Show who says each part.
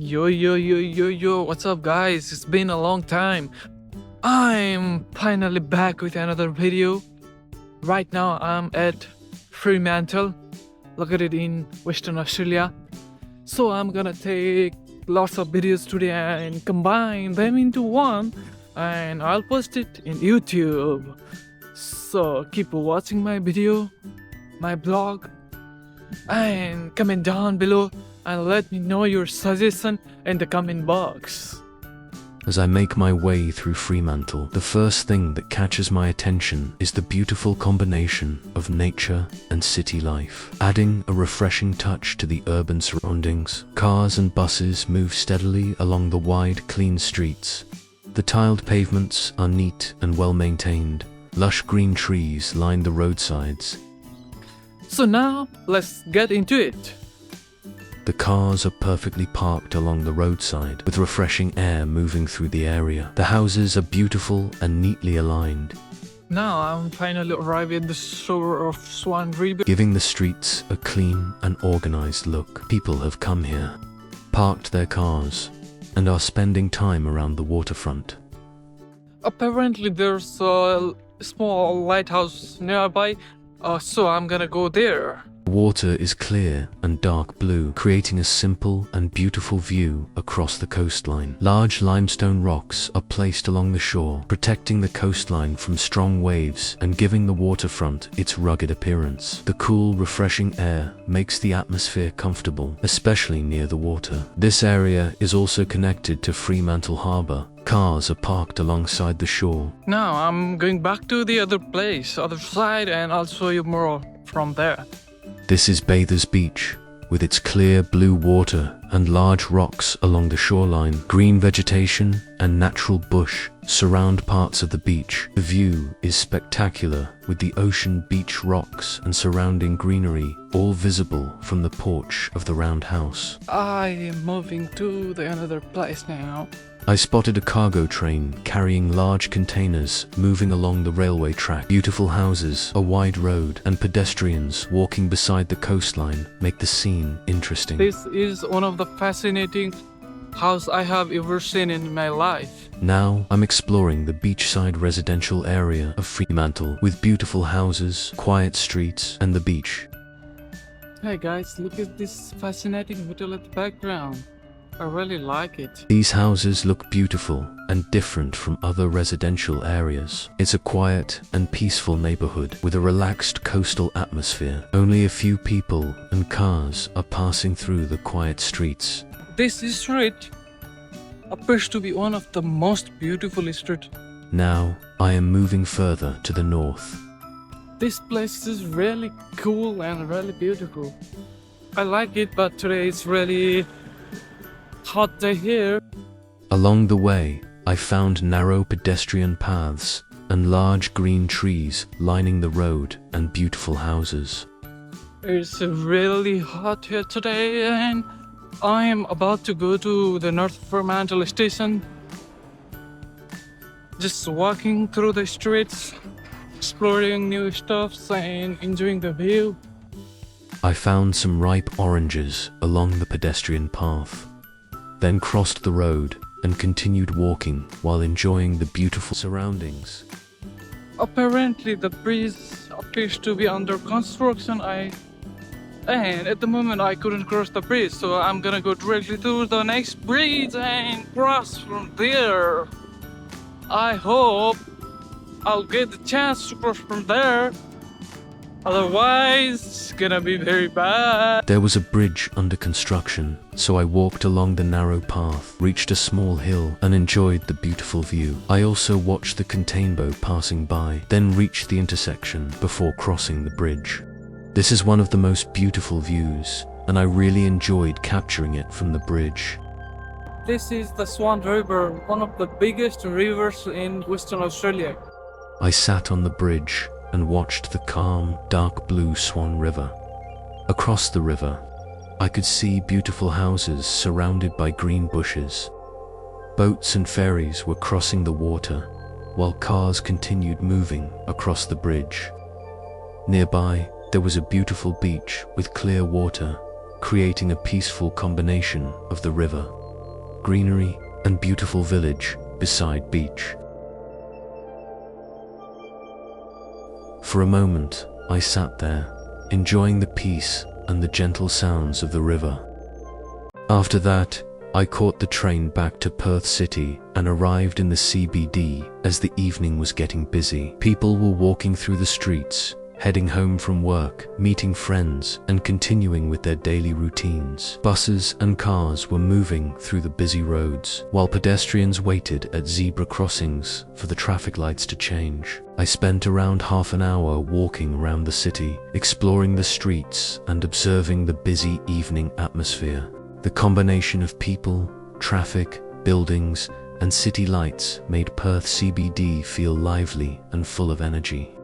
Speaker 1: Yo, what's up, guys? It's been a long time. I'm finally back with another video. Right now, I'm at Fremantle, located in Western Australia. So, I'm gonna take lots of videos today and combine them into one, and I'll post it in YouTube. So, keep watching my video, my blog, and comment down below and let me know your suggestion in the comment box.
Speaker 2: As I make my way through Fremantle, the first thing that catches my attention is the beautiful combination of nature and city life, adding a refreshing touch to the urban surroundings. Cars and buses move steadily along the wide, clean streets. The tiled pavements are neat and well maintained. Lush green trees line the roadsides.
Speaker 1: So now, let's get into it.
Speaker 2: The cars are perfectly parked along the roadside, with refreshing air moving through the area. The houses are beautiful and neatly aligned,
Speaker 1: Now I'm finally arrived at the shore of Swan River.
Speaker 2: giving the streets a clean and organized look. People have come here, parked their cars, and are spending time around the waterfront.
Speaker 1: Apparently there's a small lighthouse nearby, so I'm gonna go there.
Speaker 2: The water is clear and dark blue, creating a simple and beautiful view across the coastline. Large limestone rocks are placed along the shore, protecting the coastline from strong waves and giving the waterfront its rugged appearance. The cool, refreshing air makes the atmosphere comfortable, especially near the water. This area is also connected to Fremantle Harbour. Cars are parked alongside the shore.
Speaker 1: Now I'm going back to the other side, and I'll show you more from there.
Speaker 2: This is Bathers Beach, with its clear blue water and large rocks along the shoreline. Green vegetation and natural bush surround parts of the beach. The view is spectacular, with the ocean, beach rocks and surrounding greenery all visible from the porch of the roundhouse.
Speaker 1: I am moving to the another place now.
Speaker 2: I spotted a cargo train carrying large containers moving along the railway track. Beautiful houses, a wide road, and pedestrians walking beside the coastline make the scene interesting.
Speaker 1: This is one of the fascinating houses I have ever seen in my life.
Speaker 2: Now I'm exploring the beachside residential area of Fremantle, with beautiful houses, quiet streets, and the beach.
Speaker 1: Hey guys, look at this fascinating hotel at the background. I really like it.
Speaker 2: These houses look beautiful and different from other residential areas. It's a quiet and peaceful neighborhood with a relaxed coastal atmosphere. Only a few people and cars are passing through the quiet streets.
Speaker 1: This street appears to be one of the most beautiful streets.
Speaker 2: Now I am moving further to the north.
Speaker 1: This place is really cool and really beautiful. I like it, but today it's really hot day here.
Speaker 2: Along the way, I found narrow pedestrian paths and large green trees lining the road and beautiful houses.
Speaker 1: It's really hot here today, and I am about to go to the North Fremantle station. Just walking through the streets, exploring new stuffs and enjoying the view.
Speaker 2: I found some ripe oranges along the pedestrian path, then crossed the road and continued walking while enjoying the beautiful surroundings.
Speaker 1: Apparently the bridge appears to be under construction, and at the moment I couldn't cross the bridge, so I'm gonna go directly to the next bridge and cross from there. I hope I'll get the chance to cross from there. Otherwise, it's gonna be very bad.
Speaker 2: There was a bridge under construction, so I walked along the narrow path, reached a small hill, and enjoyed the beautiful view. I also watched the container boat passing by, then reached the intersection before crossing the bridge. This is one of the most beautiful views, and I really enjoyed capturing it from the bridge.
Speaker 1: This is the Swan River, one of the biggest rivers in Western Australia.
Speaker 2: I sat on the bridge and watched the calm, dark blue Swan River. Across the river, I could see beautiful houses surrounded by green bushes. Boats and ferries were crossing the water, while cars continued moving across the bridge. Nearby, there was a beautiful beach with clear water, creating a peaceful combination of the river greenery, and beautiful village beside beach. For a moment, I sat there, enjoying the peace and the gentle sounds of the river. After that, I caught the train back to Perth City and arrived in the CBD as the evening was getting busy. People were walking through the streets, heading home from work, meeting friends, and continuing with their daily routines. Buses and cars were moving through the busy roads, while pedestrians waited at zebra crossings for the traffic lights to change. I spent around half an hour walking around the city, exploring the streets and observing the busy evening atmosphere. The combination of people, traffic, buildings, and city lights made Perth CBD feel lively and full of energy.